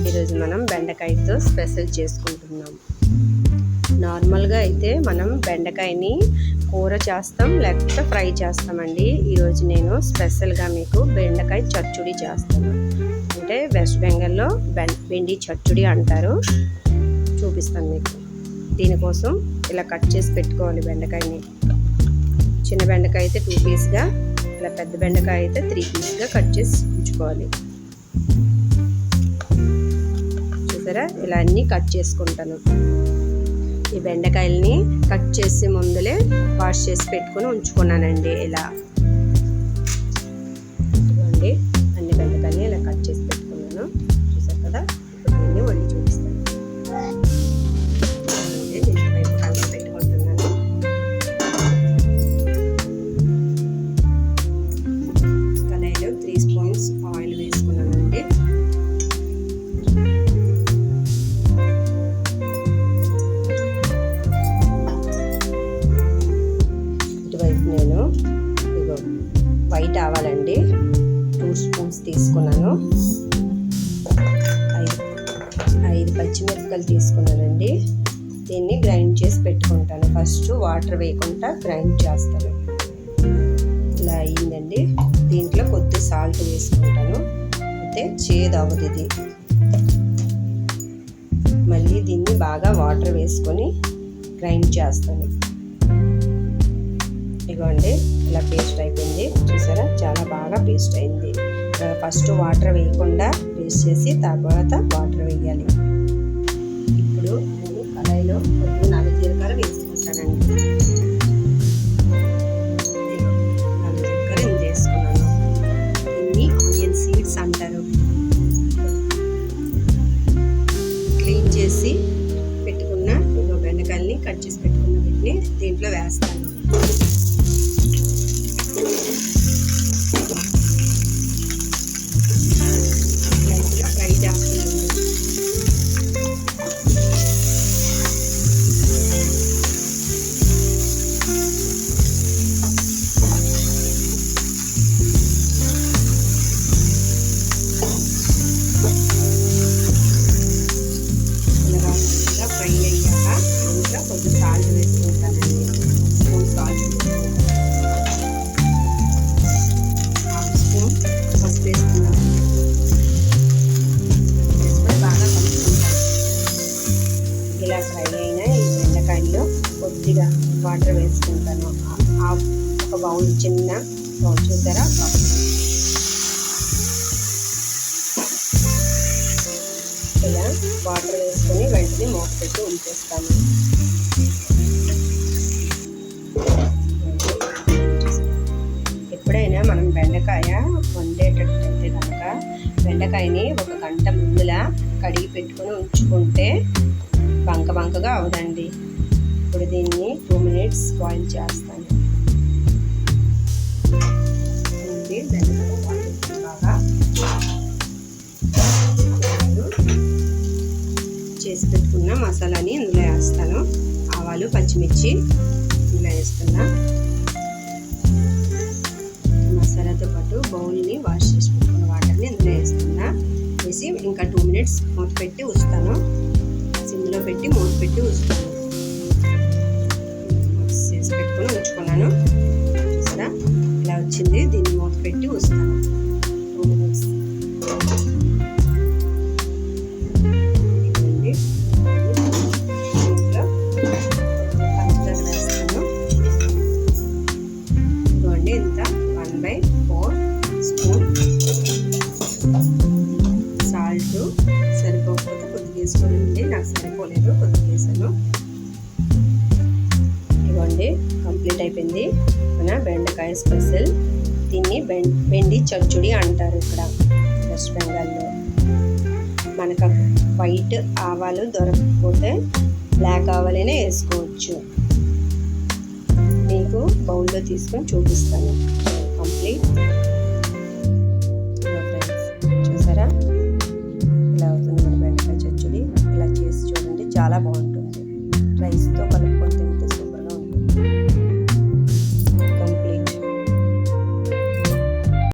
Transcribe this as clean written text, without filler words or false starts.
ఈరోజు మనం బెండకాయతో స్పెషల్ చేసుకుంటున్నాం. నార్మల్గా అయితే మనం బెండకాయని కూర చేస్తాం, లేకపోతే ఫ్రై చేస్తామండి. ఈరోజు నేను స్పెషల్గా మీకు బెండకాయ చచ్చుడి చేస్తాను. అంటే వెస్ట్ బెంగాల్లో బెండి చచ్చుడి అంటారు. చూపిస్తాను మీకు. దీనికోసం ఇలా కట్ చేసి పెట్టుకోవాలి బెండకాయని. చిన్న బెండకాయ అయితే 2 పీస్గా, ఇలా పెద్ద బెండకాయ అయితే 3 పీస్గా కట్ చేసి ఉంచుకోవాలి. చూసారా, ఇలా అన్నీ కట్ చేసుకుంటాను. ఈ బెండకాయలని కట్ చేసే ముందులే వాష్ చేసి పెట్టుకొని ఉంచుకున్నానండి. ఇలా ఇదిగోండి, అన్ని బెండకాయలని ఇలా కట్ చేసి పెట్టుకున్నాను. చూసారు కదా, ఇప్పుడు దీన్ని వండి చూపిస్తాను. పెట్టుకుంటున్నాను. కడాయిలో 3 స్పూన్స్ ఆయిల్ వేసుకున్నానండి. నేను ఇగో వైట్ ఆవాలండి 2 స్పూన్స్ తీసుకున్నాను. 5 పచ్చిమిరపకాయలు తీసుకున్నానండి. దీన్ని గ్రైండ్ చేసి పెట్టుకుంటాను. ఫస్ట్ వాటర్ వేయకుండా గ్రైండ్ చేస్తాను. ఇలా అయ్యిందండి. దీంట్లో కొద్ది సాల్ట్ వేసుకుంటాను. అయితే చేదు అవ్వదు ఇది. మళ్ళీ దీన్ని బాగా వాటర్ వేసుకొని గ్రైండ్ చేస్తాను. ఇదిగోండి, ఇలా పేస్ట్ అయిపోయింది. చూసారా, చాలా బాగా పేస్ట్ అయింది. ఫస్ట్ వాటర్ వేయకుండా పేస్ట్ చేసి తర్వాత వాటర్ వేయాలి. ఇప్పుడు నేను కడాయిలో కొద్దిగా నల్ల జీలకర్ర వేసుకుంటానండి. నల్ల జీలకర్ర ఇంత వేసుకున్నాను. దీన్ని ఆనియన్ సీడ్స్ అంటారు. క్లీన్ చేసి పెట్టుకున్న బెండకాయల్ని కట్ చేసి పెట్టుకున్న వీటిని దీంట్లో వేస్తాను. ఫ్రై చేస్తున్నాను. ఇలా ఫ్రై అయ్యాక ఇంకా కొంచెం సాల్ట్ వేసుకుంటానండి. 1 స్పూన్ సాల్ట్ వేసుకుంటాను. 1/2 స్పూన్ పసుపు వేసుకున్నాను. వేసుకొని బాగా కలుపుకుంటాను. ఇలా ఫ్రై అయిన ఈ బెండకాయల్లో కొద్దిగా వాటర్ వేసుకుంటాను. ఒక బౌల్, చిన్న బౌల్ చూసారా, ఇలా వాటర్ వేసుకొని వెంటనే మూత పెట్టి ఉంచేస్తాను. ఎప్పుడైనా మనం బెండకాయ వండేటట్టయితే కనుక బెండకాయని 1 గంట ముందులా కడిగి పెట్టుకొని ఉంచుకుంటే బంకగా అవదండి. ఇప్పుడు దీన్ని 2 మినిట్స్ బాయిల్ చేస్తాను. బాగా చేసి పెట్టుకున్న మసాలాని ఇందులో వేస్తాను. ఆవాలు, పచ్చిమిర్చి ఇందులో వేస్తున్నా. మసాలాతో పాటు బౌల్ని వాష్ చేసి పెట్టుకున్న వాటర్ని ఇందులో వేస్తున్నా. వేసి ఇంకా 2 మినిట్స్ మూత పెట్టి ఉంచుతాను. సిమ్లో పెట్టి మూత పెట్టి ఉంచుతాను. చేసి పెట్టుకొని ఉంచుకున్నాను. చూసారా, ఇలా వచ్చింది. దీన్ని మూత పెట్టి ఉంచుతాను 2 మినిట్స్. ఇంత 1/4 స్పూన్ సాల్ట్. సరిపోకపోతే కొద్దిగా వేసుకోండి. నాకు సరిపోలేదు, కొద్దిగా వేసాను. ఇవ్వండి, కంప్లీట్ అయిపోయింది మన బెండకాయ స్పెషల్. దీన్ని బెండి చచ్చుడి అంటారు ఇక్కడ వెస్ట్ బెంగాల్లో. మనకు వైట్ ఆవాలు దొరకకపోతే బ్లాక్ ఆవాలనే వేసుకోవచ్చు. మీకు బౌల్లో తీసుకొని చూపిస్తాను. కంప్లీట్